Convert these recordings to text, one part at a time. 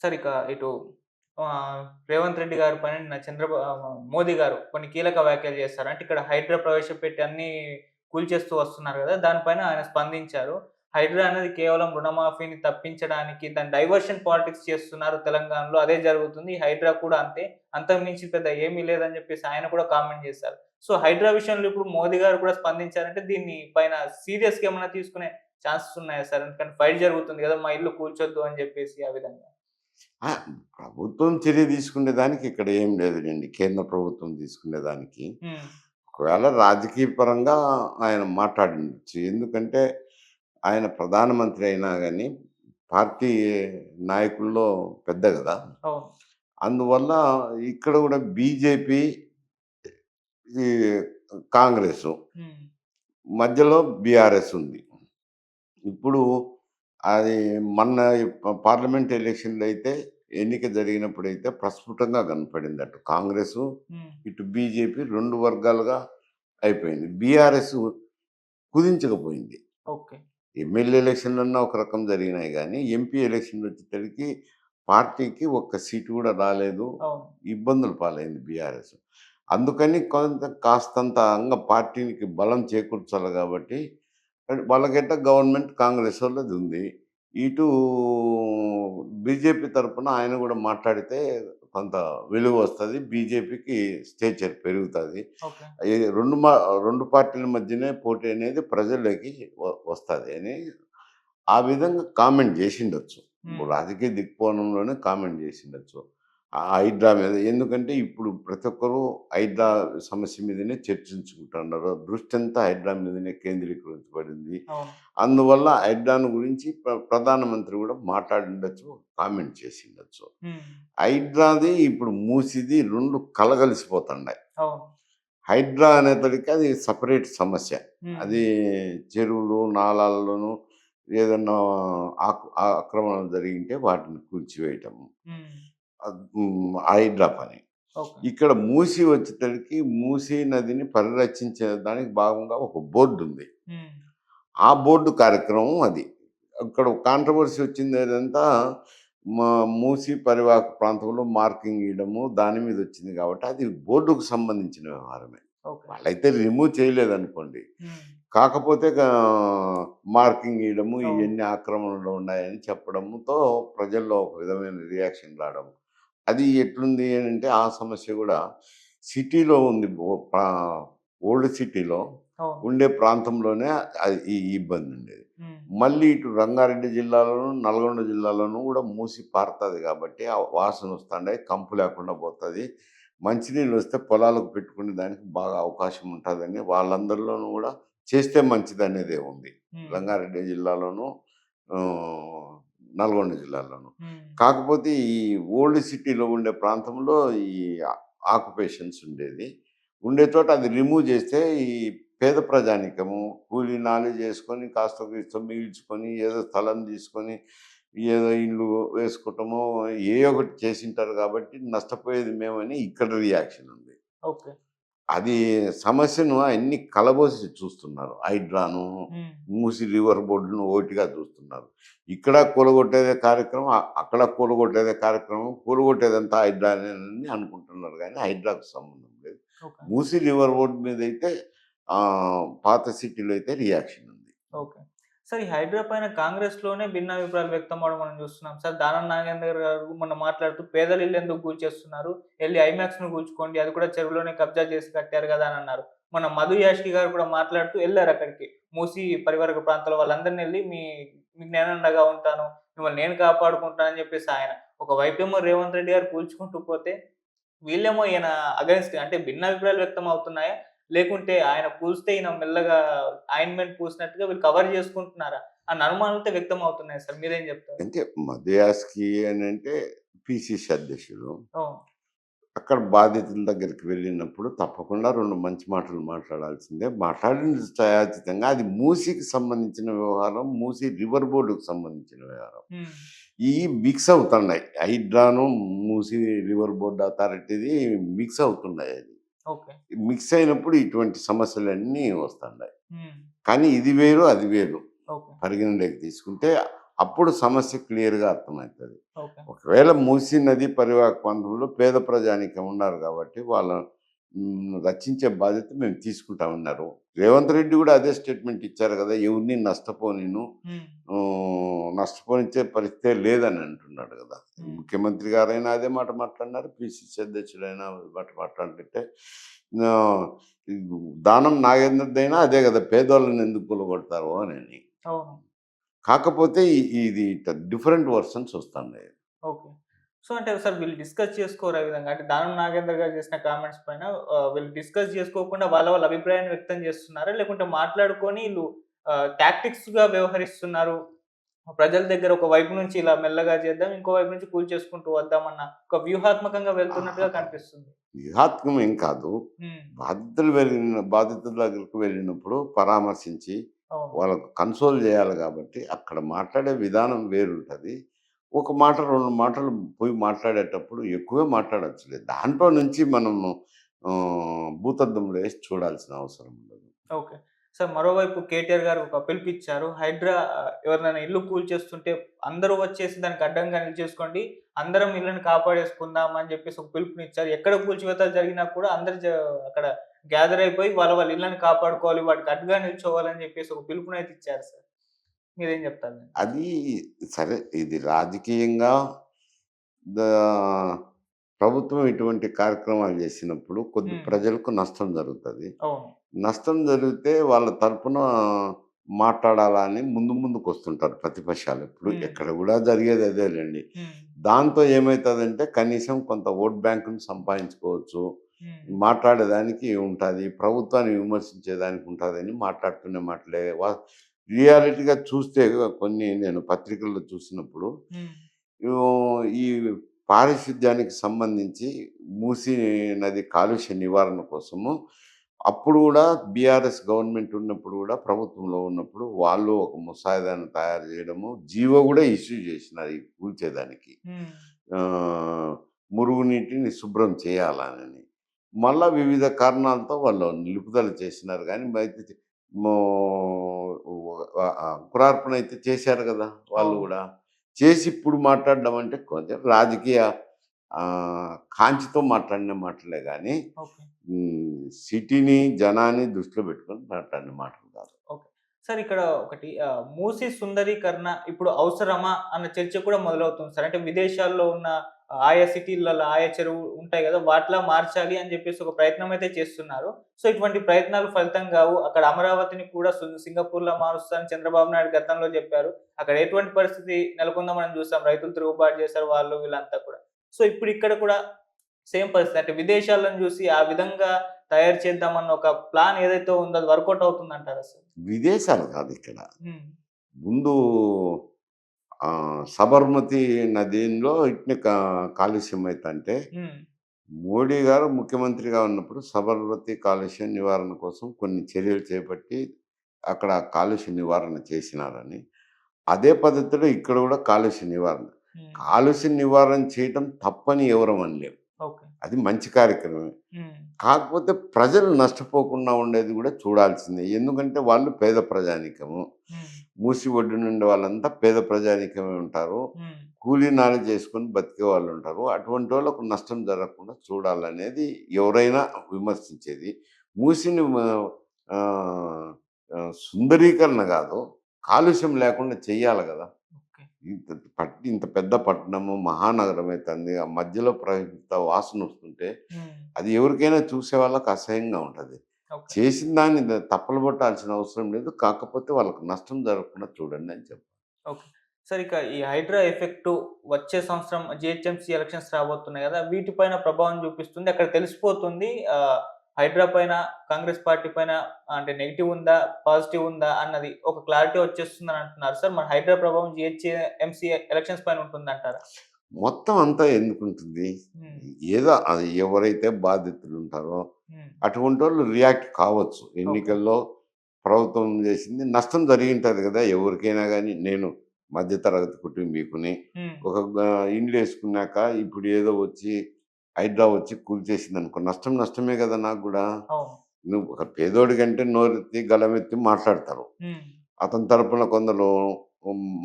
Sir ఇక ఇటు రేవంత్ రెడ్డి గారి పైన నిన్న మోదీ గారు కొన్ని కీలక వ్యాఖ్యలు చేశారు. అంటే ఇక్కడ హైడ్రా ప్రవేశపెట్టి అన్నీ కూల్చేస్తూ వస్తున్నారు గదా! దానిపైన ఆయన స్పందించారు. హైడ్రా అనేది కేవలం రుణమాఫీని తప్పించడానికి దాన్ని డైవర్షన్ పాలిటిక్స్ చేస్తున్నారు తెలంగాణలో. అదే జరుగుతుంది. ఈ హైడ్రా కూడా అంతే. అంతకు మించి పెద్ద ఏమీ లేదని జెప్పేసి ఆయన కూడా కామెంట్ చేశారు. సో, హైడ్రా విషయంలో ఇప్పుడు మోదీ గారు కూడా స్పందించారంటే దీన్ని పైన సీరియస్‌గా ఏమన్నా తీసుకునే ఛాన్సెస్ ఉన్నాయా సార్? ఎందుకంటే ఫైట్ జరుగుతుంది గదా! మా ఇల్లు కూల్చొద్దు అని జెప్పేసి ఆ విధంగా. ఆ! ప్రభుత్వం చర్య తీసుకునేదానికి ఇక్కడ ఏం లేదులెండి. కేంద్ర ప్రభుత్వం తీసుకునేదానికి. హ్మ్. ఒకవేళ రాజకీయ పరంగా ఆయన మాట్లాడుండొచ్చు. ఎందుకంటే ఆయన ప్రధానమంత్రి అయినా గాని పార్టీ నాయకుల్లో పెద్ద గదా! అవును. అందువల్ల ఇక్కడ గూడా బీజేపీ, ఈ కాంగ్రెసు హ్మ్. మధ్యలో బీఆర్ఎస్ ఉంది. ఇప్పుడు అది మొన్న పార్లమెంట్ ఎలక్షన్‌లో అయితే ఎన్నిక జరిగినప్పుడైతే ప్రస్ఫుటంగా కనపడింది. అటు కాంగ్రెసు, హ్మ్. ఇటు బీజేపీ 2 వర్గాలుగా అయిపోయింది. బీఆర్ఎస్ కుదించకపోయింది. ఓకే. ఎమ్మెల్యే ఎలక్షన్‌లన్నా ఒక రకం జరిగినాయి గానీ, ఎంపీ ఎలక్షన్‌లొచ్చేసరికి పార్టీకి ఒక్క సీటు గూడా రాలేదు. అవును. ఇబ్బందుల పాలైంది బీఆర్ఎస్. అందుకని కాస్తంత పార్టీకి బలం చేకూర్చాలి గాబట్టి, వాళ్ళకెట్ట గవర్నమెంట్ కాంగ్రెసోళ్ళదుంది. ఇటూ బీజేపీ తరపున ఆయన గూడా మాట్లాడితే కొంత విలువొస్తది. బీజేపీకి స్టేచర్ పెరుగుతది. ఓకే. ఈ 2 పార్టీల మధ్యనే పోటీ అనేది ప్రజల్లోకి వస్తది అని ఆ విధంగా కామెంట్ జేసిండొచ్చు. హ్మ్. రాజకీయ దిక్కోణంలోనే కామెంట్ జేసిండొచ్చు. ఆ హైడ్రా మీద. ఎందుకంటే ఇప్పుడు ప్రతి ఒక్కరు హైడ్రా సమస్య మీదనే చర్చించుకుంటున్నారు. దృష్టంతా హైడ్రా మీదనే కేంద్రీకరించబడింది. అవును. అందువల్ల హైడ్రాను గురించి ప్రధానమంత్రి గూడా మాట్లాడిండొచ్చు, కామెంట్ చేసిండొచ్చు. హ్మ్. హైడ్రాది ఇప్పుడు మూసీది 2 కలగలిసిపోతున్నాయి. అవును. హైడ్రా అనేసరికి అది సెపరేట్ సమస్య. హ్మ్. అది చెరువులు, నాలాల్లోనూ ఏదన్నా ఆక్రమణలు జరిగింటే వాటిని కూల్చివేయటము. హ్మ్. హైడ్రా పని. ఓకే. ఇక్కడ మూసీ వచ్చేసరికి మూసీ నదిని పరిరక్షించే దానికి భాగంగా ఒక బోర్డుంది. హ్మ్. ఆ బోర్డు కార్యక్రమం అది. అక్కడ కాంట్రోవర్సీ వచ్చింది ఏదంతా మా మూసీ పరివాహక ప్రాంతంలో మార్కింగ్ ఇయడము దాని మీద వచ్చింది కాబట్టి అది బోర్డుకు సంబంధించిన వ్యవహారమే. ఓకే. వాళ్ళైతే రిమూవ్ చేయలేదనుకోండి. హ్మ్. కాకపోతే మార్కింగ్ ఇయడము అవును. ఇయన్నీ ఆక్రమణలో ఉన్నాయని చెప్పడంతో ప్రజల్లో ఒక విధమైన రియాక్షన్ రావడం. అది ఎట్లుంది అనంటే ఆ సమస్య గూడా సిటీలో ఉంది. ఓల్డ్ సిటీలో అవును. ఉండే ప్రాంతంలోనే అది ఈ ఇబ్బందుండేది. హ్మ్. మళ్ళీ ఇటు రంగారెడ్డి జిల్లాలోను, నల్గొండ జిల్లాలోను గూడా మూసి పారుతది గాబట్టి, ఆ వాసనొస్తాండాయి. కంపు లేకుండా పోతది. మంచినీళ్ళొస్తే పొలాలకు పెట్టుకునే దానికి బాగా అవకాశం ఉంటదని వాళ్ళందరిలోనూ గూడా చేస్తే మంచిదనేదే ఉంది. హ్మ్. రంగారెడ్డి జిల్లాలోను, ఆహ్, నల్గొండ జిల్లాలోను. హ్మ్. కాకపోతే ఈ ఓల్డ్ సిటీలో ఉండే ప్రాంతంలో ఈ ఆక్యుపేషన్స్ ఉండేది. ఉండే చోట అది రిమూవ్ జేస్తే ఈ పేద ప్రజానీకము కూలీ నాలి చేసుకొని కాస్తో గీస్తో మిగిల్చుకొని ఏదో స్థలం తీసుకొని ఏదో ఇల్లు వేసుకోవటమో ఏయో ఒకటి చేసింటారు కాబట్టి నష్టపోయేది మేమని ఇక్కడ రియాక్షన్ ఉంది. ఓకే. అది సమస్యను అన్ని కలబోసి చూస్తున్నారు. హైడ్రాను, హ్మ్. మూసి రివర్ బోర్డును ఒకటిగా చూస్తున్నారు. ఇక్కడ కూలగొట్టేదే కార్యక్రమం, అక్కడ కూలగొట్టేదే కార్యక్రమం. కూలగొట్టేదంతా హైడ్రానేనని అనుకుంటున్నారు గానీ హైడ్రాకు సంబంధం లేదు. ఓకే. మూసి రివర్ బోర్డ్ మీదయితే పాత సిటీలో అయితే రియాక్షన్ ఉంది. ఓకే. సార్ ఈ హైడ్రా పైన కాంగ్రెస్‌లోనే భిన్నాభిప్రాయాలు వ్యక్తం అవ్వడం మనం చూస్తున్నాం సార్. దానం నాగేందర్ గారు మొన్న మాట్లాడుతూ పేదల ఇల్లు ఎందుకు కూల్చేస్తున్నారు? ఎళ్లి ఐమాక్స్‌ని కూల్చుకోండి. అది కూడా చెరువులోనే కబ్జా చేసి కట్టారు గదా! అని అన్నారు. మన మధు యాష్కి గారు కూడా మాట్లాడుతూ ఎళ్లారు అక్కడికి. మూసీ పరివారక ప్రాంతాల వాళ్ళందరిని ఎళ్లి మీకు నేనండగా ఉంటాను. మిమ్మల్ని నేను కాపాడుకుంటా అని చెప్పేసి ఆయన. ఒకవైపేమో రేవంత్ రెడ్డి గారు కూల్చుకుంటూ పోతే వీళ్ళేమో ఈయన అగైన్స్ట్ అంటే భిన్నాభిప్రాయాలు వ్యక్తం అవుతున్నాయా? లేకుంటే ఆయన పూస్తే ఈయన మెల్లగా ఆయింట్‌మెంట్ పూసినట్టుగా వీళ్ళు కవర్ చేసుకుంటున్నారా? అన్న అనుమానాలతో వ్యక్తం అవుతున్నాయి సార్. మీరేం చెప్తారు? అంటే మధ్యయాస్కి అనంటే పిసిసి అధ్యక్షుడు. అవును. అక్కడ బాధితుల దగ్గరికి వెళ్ళినప్పుడు తప్పకుండా 2 మంచి మాటలు మాట్లాడాల్సిందే. మాట్లాడింది ఛాయాచితంగా అది మూసీకి సంబంధించిన వ్యవహారం. మూసీ రివర్ బోర్డ్‌కి సంబంధించిన వ్యవహారం. హ్మ్. మిక్స్ అవుతున్నాయి. హైడ్రాను, మూసీ రివర్ బోర్డ్ అథారిటీది మిక్స్ అవుతున్నాయది. ఓకే. మిక్స్ అయినప్పుడు ఇటువంటి సమస్యలన్నీ వస్తున్నాయి. హ్మ్. కానీ ఇది వేరు, అది వేరు. ఓకే. పరిగణలోకి తీసుకుంటే అప్పుడు సమస్య క్లియర్గా అర్థమవుతుంది. ఓకే. ఒకవేళ మూసీ నది పరివాహక ప్రాంతంలో పేద ప్రజానీకం ఉన్నారు కాబట్టి వాళ్ళ రక్షించే బాధ్యత మేము తీసుకుంటామన్నారు. రేవంత్ రెడ్డి కూడా అదే స్టేట్మెంట్ ఇచ్చారు కదా, ఎవరిని నష్టపోనిను, హ్మ్. నష్టపోనిచ్చే పరిస్థితే లేదని అంటున్నాడు కదా. హ్మ్. ముఖ్యమంత్రి గారైనా అదే మాట మాట్లాడినారు, పిసిసి అధ్యక్షుడైనా అదే మాట మాట్లాడుతుంటే ఆ, ఈ దానం నాగేంద్రదైనా అదే కదా, పేదోళ్ళని ఎందుకు కూలగొడతారు అని. అవును. కాకపోతే ఇది డిఫరెంట్ వర్షన్స్ వస్తున్నాయి. ఓకే. సో, అంటే సార్ వీళ్ళు డిస్కస్ చేసుకోరు ఆ విధంగా. అంటే దానం నాగేంద్ర గారు చేసిన కామెంట్స్ పైన వీళ్ళు డిస్కస్ చేసుకోకుండా వాళ్ళ వాళ్ళ అభిప్రాయాన్ని వ్యక్తం చేస్తున్నారా? లేకుంటే మాట్లాడుకొని ఈళ్ళు టాక్టిక్స్‌గా వ్యవహరిస్తున్నారు. ప్రజల దగ్గర ఒక వైపు నుంచి ఇలా మెల్లగా చేద్దాం, ఇంకో వైపు నుంచి కూల్చేసుకుంటూ వద్దామన్న ఒక వ్యూహాత్మకంగా వెళ్తున్నట్టుగా కనిపిస్తుంది. వ్యూహాత్మకం ఏం కాదు. హ్మ్. బాధితుల దగ్గరికి వెళ్ళినప్పుడు పరామర్శించి అవును. వాళ్ళకు కన్సోల్ చేయాలి కాబట్టి అక్కడ మాట్లాడే విధానం వేరుంటది. ఒక మాట 2 మాటలు పోయి మాట్లాడేటప్పుడు ఎక్కువే మాట్లాడొచ్చులే. దాంట్లో నుంచి మనము భూతద్దంలో ఏసి చూడాల్సిన అవసరం ఉండదు. ఓకే. సార్ మరోవైపు కేటీఆర్ గారు ఒక పిలుపిచ్చారు. హైడ్రా ఎవరినైనా ఇల్లు కూల్చేస్తుంటే అందరూ వచ్చేసి దానికి అడ్డంగా నిలిచేసుకోండి. అందరం ఇళ్ళని కాపాడేసుకుందాం అని జెప్పేసి ఒక పిలుపునిచ్చారు. ఎక్కడ కూల్చివేతలు జరిగినా కూడా అందరూ అక్కడ గ్యాదర్ అయిపోయి వాళ్ళ వాళ్ళ ఇళ్ళని కాపాడుకోవాలి. వాటికి అడ్డుగా నిల్చోవాలని జెప్పేసి ఒక పిలుపునైతే ఇచ్చారు సార్. మీరేం జెప్తారు దానికి? అది సరే, ఇది రాజకీయంగా దా ప్రభుత్వం ఇటువంటి కార్యక్రమాలు చేసినప్పుడు కొద్ది హ్మ్. ప్రజలకు నష్టం జరుగుతది. అవును. నష్టం జరిగితే వాళ్ళ తరపున మాట్లాడాలా అని ముందుకొస్తుంటారు ప్రతిపక్షాలు. ఇప్పుడు హ్మ్. ఎక్కడ గూడా జరిగేది అదేలెండి. హ్మ్. దాంతో ఏమైతదంటే కనీసం కొంత ఓట్ బ్యాంక్‌ని సంపాదించుకోవచ్చు. హ్మ్. మాట్లాడేదానికి ఉంటది. ప్రభుత్వాన్ని విమర్శించేదానికి ఉంటదని మాట్లాడుతున్న మాటలే. రియాలిటీగా చూస్తే కొన్ని నేను పత్రికల్లో చూసినప్పుడు హ్మ్. ఈ పారిశుద్ధ్యానికి సంబంధించి మూసీ నది కాలుష్య నివారణ కోసము అప్పుడు గూడా బీఆర్ఎస్ గవర్నమెంట్ ఉన్నప్పుడు గూడా, ప్రభుత్వంలో ఉన్నప్పుడు వాళ్ళు ఒక ముసాయిదాను తయారు జేయడము, జీవో గూడా ఇష్యూ జేసినారు ఈ కూల్చేదానికి. హ్మ్. ఆహ్, మురుగునీటిని శుభ్రం చేయాలనని. మళ్ళా వివిధ కారణాలతో వాళ్ళు నిలుపుదల చేసినారు గానీ, బయట మో అంకురార్పణ అయితే చేశారు గదా, వాళ్ళు అవును. గూడా. చేసి ఇప్పుడు మాట్లాడడం అంటే కొంచెం రాజకీయ కాంచితో మాట్లాడిన మాటలే గానీ, ఓకే. సిటీని, జనాన్ని దృష్టిలో పెట్టుకొని మాట్లాడిన మాటలు కాదు. ఓకే. సార్ ఇక్కడ ఒకటి మూసీ సుందరీకరణ ఇప్పుడు అవసరమా అన్న చర్చ కూడా మొదలవుతుంది సార్. అంటే విదేశాల్లో ఉన్న ఆయా సిటీలలో ఆయా చెరువు ఉంటాయి గదా! వాటిలా మార్చాలి అని జెప్పేసి ఒక ప్రయత్నం అయితే చేస్తున్నారు. సో, ఇటువంటి ప్రయత్నాలు ఫలితం గావు. అక్కడ అమరావతిని కూడా సింగపూర్‌లా మారుస్తా అని చంద్రబాబు నాయుడు గతంలో జెప్పారు. అక్కడ ఎటువంటి పరిస్థితి నెలకొందో మనం జూసాం. రైతులు తిరుగుబాటు చేశారు వాళ్ళు వీళ్ళంతా కూడా. సో, ఇప్పుడు ఇక్కడ కూడా సేమ్ పరిస్థితి. అంటే విదేశాలను జూసి ఆ విధంగా తయారు చేద్దామన్న ఒక ప్లాన్ ఏదైతే ఉందో అది వర్కౌట్ అవుతుందంటారా సార్? విదేశాలు కాదిక్కడ. హ్మ్. ముందు సబర్మతి నదిలో ఇట్నే కాలుష్యం అయితంటే, హ్మ్. మోడీ గారు ముఖ్యమంత్రిగా ఉన్నప్పుడు సబర్మతి కాలుష్య నివారణ కోసం కొన్ని చర్యలు చేపట్టి, అక్కడ కాలుష్య నివారణ చేసినారని. అదే పద్ధతిలో ఇక్కడ గూడా కాలుష్య నివారణ. హ్మ్. కాలుష్య నివారణ చేయటం తప్పని ఎవరం అనలేం. ఓకే. అది మంచి కార్యక్రమమే. హ్మ్. కాకపోతే ప్రజలు నష్టపోకుండా ఉండేది గూడా చూడాల్సిందే. ఎందుకంటే వాళ్ళు పేద ప్రజానీకము. హ్మ్. మూసి ఒడ్డున ఉండే వాళ్ళంతా పేద ప్రజానీకమే ఉంటారు. హ్మ్. కూలీ నాలి చేసుకొని బతికే వాళ్ళుంటారు. అటువంటోళ్ళకు నష్టం జరగకుండా చూడాలనేది ఎవరైనా విమర్శించేది. మూసిని ఆహ్, సుందరీకరణ గాదు, కాలుష్యం లేకుండా చెయ్యాలి గదా. ఓకే. ఇంత పెద్ద పట్టణము, మహానగరం అయితంది. ఆ మధ్యలో ప్రవహింత వాసనొస్తుంటే, హ్మ్. అది ఎవరికైనా చూసే వాళ్ళకి అసహ్యంగా ఉంటది. ఓకే. చేసిన దాన్ని తప్పులు పట్టాల్సిన అవసరం లేదు. కాకపోతే వాళ్ళకి నష్టం జరగకుండా చూడండి అని చెప్పాలి. ఓకే. సార్ ఇక ఈ హైడ్రా ఎఫెక్టు వచ్చే సంవత్సరం జీహెచ్ఎంసీ ఎలక్షన్స్ రాబోతున్నాయి గదా! వీటిపైన ప్రభావం చూపిస్తుంది. అక్కడ తెలిసిపోతుంది. హైడ్రా పైన కాంగ్రెస్ పార్టీ పైన అంటే నెగెటివ్ ఉందా? పాజిటివ్ ఉందా? అన్నది ఒక క్లారిటీ వచ్చేస్తుందని అంటున్నారు సార్. మరి హైడ్రా ప్రభావం జీహెచ్ఎంసీ ఎలక్షన్స్ పైన ఉంటుందంటారా? మొత్తం అంతా ఎందుకుంటుంది? హ్మ్. ఏదో అది ఎవరైతే బాధితులుంటారో హ్మ్. అటువంటోళ్ళు రియాక్ట్ కావచ్చు. ఓకే. ఎన్నికల్లో ప్రభుత్వం చేసింది నష్టం జరిగింటది గదా, ఎవరికైనా గానీ. నేను మధ్య తరగతి కుటుంబీకుని. హ్మ్. ఒక ఇండ్లేసుకున్నాక ఇప్పుడు ఏదో వచ్చి హైడ్రా వచ్చి కూల్చేసిందనుకో, నష్టం నష్టమే గదా నాకు గూడా. అవును. నువ్వు ఒక పేదోడి కంటే నోరెత్తి, గళమెత్తి మాట్లాడతారు. హ్మ్. అతని తరపున కొందరు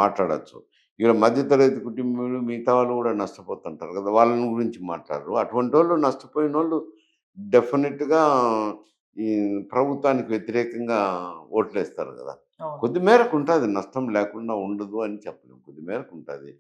మాట్లాడొచ్చు. ఇక మధ్యతరగతి కుటుంబీకులు మిగతా వాళ్ళు కూడా నష్టపోతుంటారు కదా! వాళ్ళని గురించి మాట్లాడరు. అటువంటోళ్ళు నష్టపోయినోళ్ళు డెఫినిట్‌గా ఈ ప్రభుత్వానికి వ్యతిరేకంగా ఓట్లేస్తారు గదా! అవును. కొద్ది మేరకు ఉంటది. నష్టం లేకుండా ఉండదు అని చెప్పలేం. కొద్ది మేరకు ఉంటది.